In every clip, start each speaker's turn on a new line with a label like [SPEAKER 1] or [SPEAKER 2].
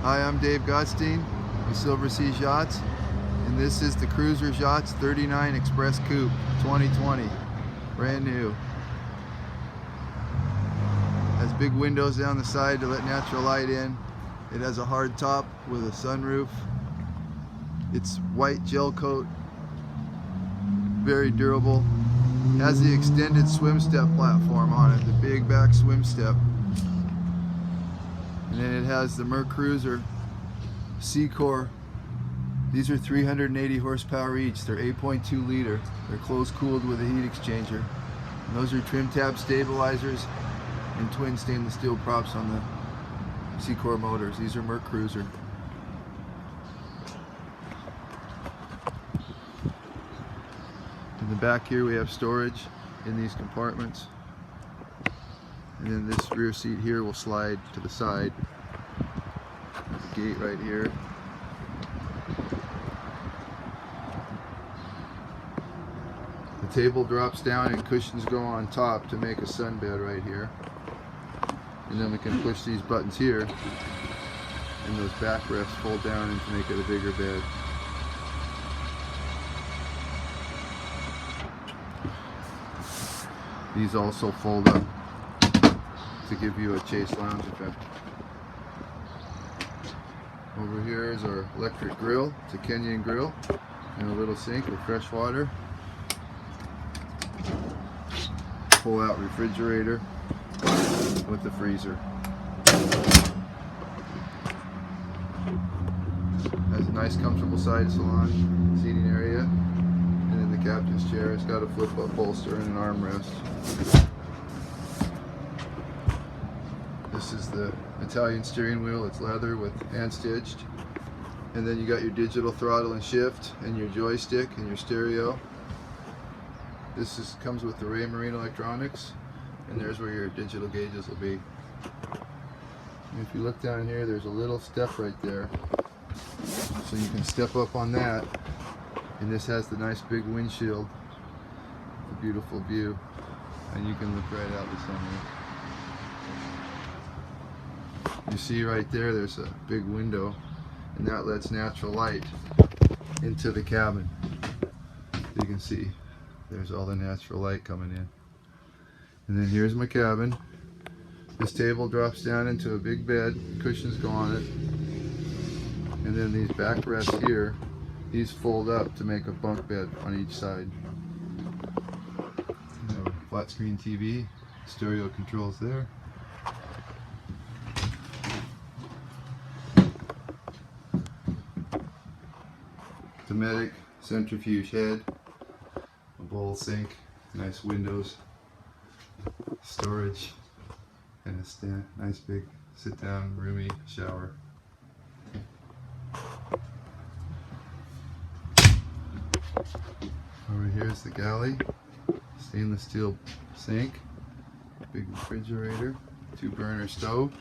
[SPEAKER 1] Hi, I'm Dave Gottstein with Silver Seas Yachts, and this is the Cruisers Yachts 39 Express Coupe 2020, brand new. Has big windows down the side to let natural light in. It has a hard top with a sunroof. It's white gel coat, very durable. Has the extended swim step platform on it, the big back swim step. And then it has the Mercruiser C-Core. These are 380 horsepower each. They're 8.2 liter. They're close cooled with a heat exchanger. And those are trim tab stabilizers and twin stainless steel props on the C-Core motors. These are Mercruiser. In the back here we have storage in these compartments. And then this rear seat here will slide to the side. There's a gate right here. The table drops down and cushions go on top to make a sunbed right here. And then we can push these buttons here and those backrests fold down and to make it a bigger bed. These also fold up to give you a chase lounge effect. Over here is our electric grill. It's a Kenyan grill and a little sink with fresh water. Pull out refrigerator with the freezer. Has a nice comfortable side salon seating area. And then the captain's chair has got a flip up bolster and an armrest. This is the Italian steering wheel. It's leather with hand stitched. And then you got your digital throttle and shift and your joystick and your stereo. This comes with the Ray Marine electronics, and there's where your digital gauges will be. And if you look down here, there's a little step right there. So you can step up on that. And this has the nice big windshield. It's a beautiful view. And you can look right out the sunroof. You see right there, there's a big window, and that lets natural light into the cabin. You can see there's all the natural light coming in. And then here's my cabin. This table drops down into a big bed, cushions go on it. And then these backrests here, these fold up to make a bunk bed on each side. You have a flat screen TV, stereo controls there. Dometic centrifuge head, a bowl sink, nice windows, storage, and a nice big sit down roomy shower. Over here is the galley, stainless steel sink, big refrigerator, 2-burner stove.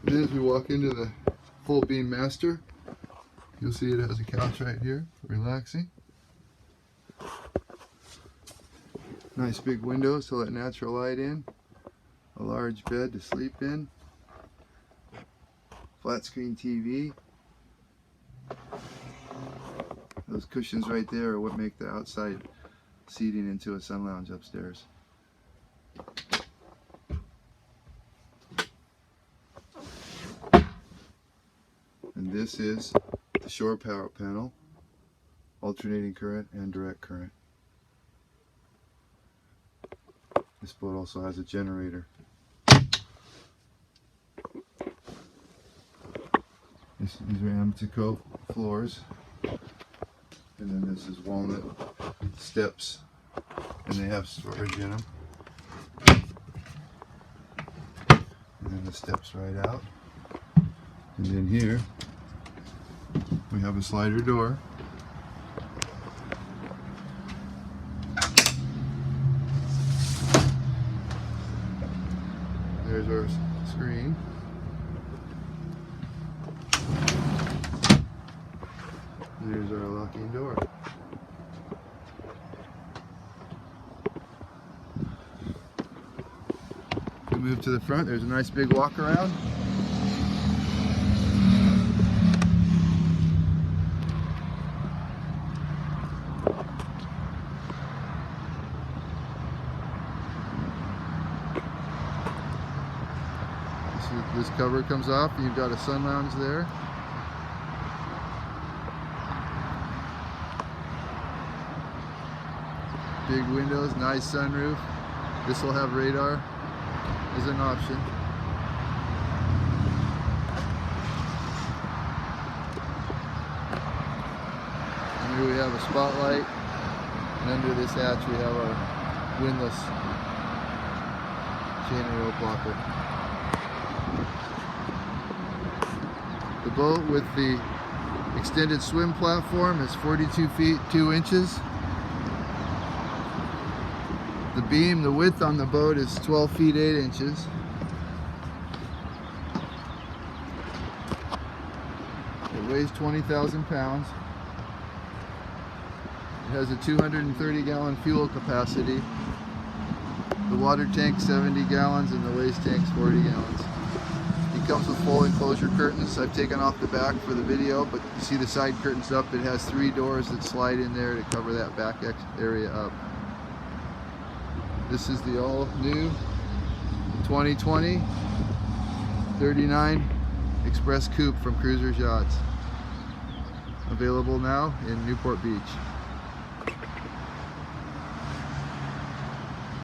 [SPEAKER 1] And then as we walk into the full beam master, you'll see it has a couch right here, relaxing. Nice big windows to let natural light in. A large bed to sleep in. Flat screen TV. Those cushions right there are what make the outside seating into a sun lounge upstairs. And this is the shore power panel, alternating current and direct current. This boat also has a generator. These are Amatico floors, and then this is walnut steps, and they have storage in them. And then the steps right out. And then here we have a slider door. There's our screen. There's our locking door. we move to the front, there's a nice big walk around. This cover comes off and you've got a sun lounge there. Big windows, nice sunroof. This will have radar as an option. And here we have a spotlight, and under this hatch we have our windlass chain and rope locker. The boat with the extended swim platform is 42 feet 2 inches. The beam, the width on the boat is 12 feet 8 inches. It weighs 20,000 pounds. It has a 230 gallon fuel capacity. The water tank 70 gallons and the waste tank's 40 gallons. It comes with full enclosure curtains. I've taken off the back for the video, but you see the side curtains up. It has 3 doors that slide in there to cover that back area up. This is the all new 2020 39 Express Coupe from Cruisers Yachts. Available now in Newport Beach.